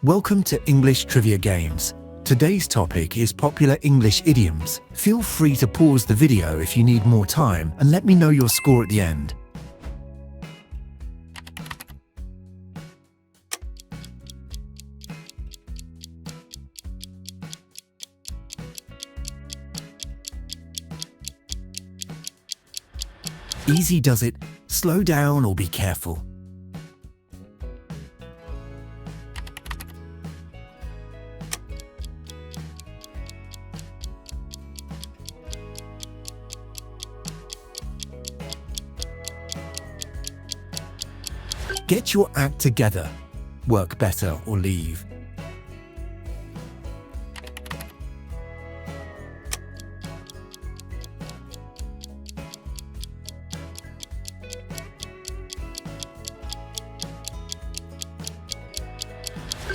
Welcome to English Trivia Games. Today's topic is popular English idioms. Feel free to pause the video if you need more time and let me know your score at the end. Easy does it. Slow down or be careful. Get your act together. Work better or leave.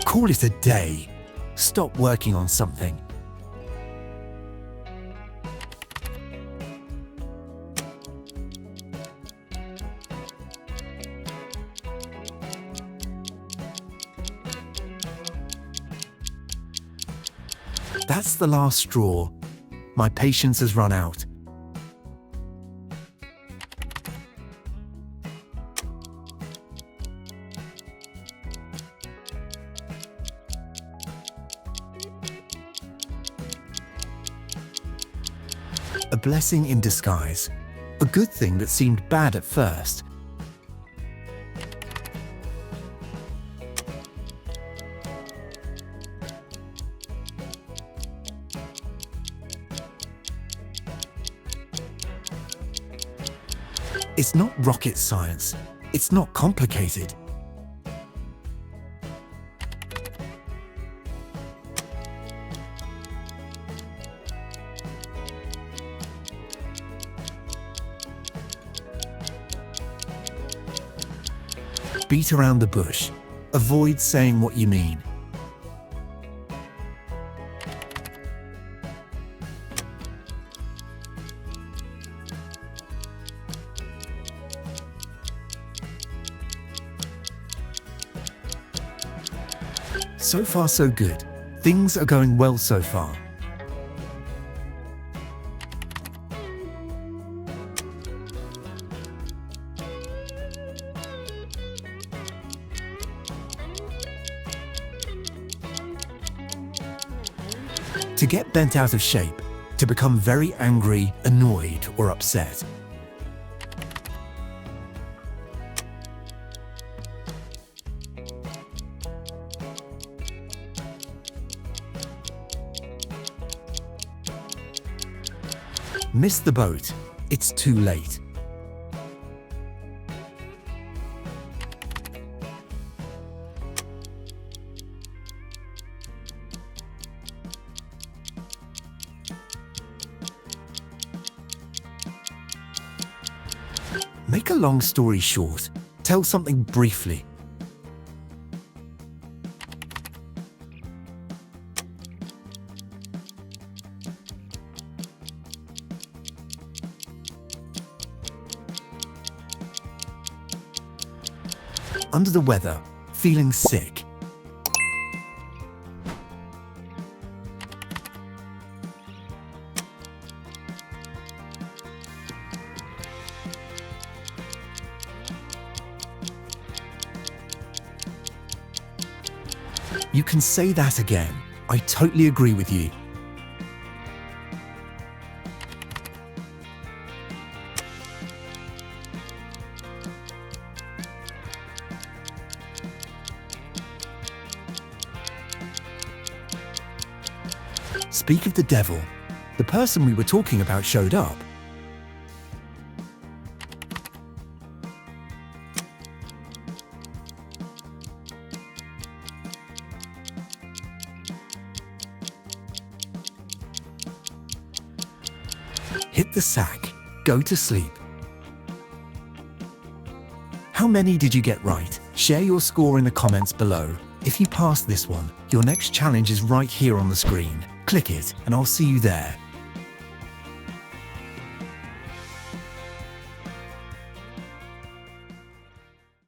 Call it a day. Stop working on something. That's the last straw. My patience has run out. A blessing in disguise. A good thing that seemed bad at first. It's not rocket science. It's not complicated. Beat around the bush. Avoid saying what you mean. So far, so good. Things are going well so far. To get bent out of shape, to become very angry, annoyed, or upset. Miss the boat. It's too late. Make a long story short. Tell something briefly. Under the weather, feeling sick. You can say that again. I totally agree with you. Speak of the devil. The person we were talking about showed up. Hit the sack. Go to sleep. How many did you get right? Share your score in the comments below. If you passed this one, your next challenge is right here on the screen. Click it and I'll see you there.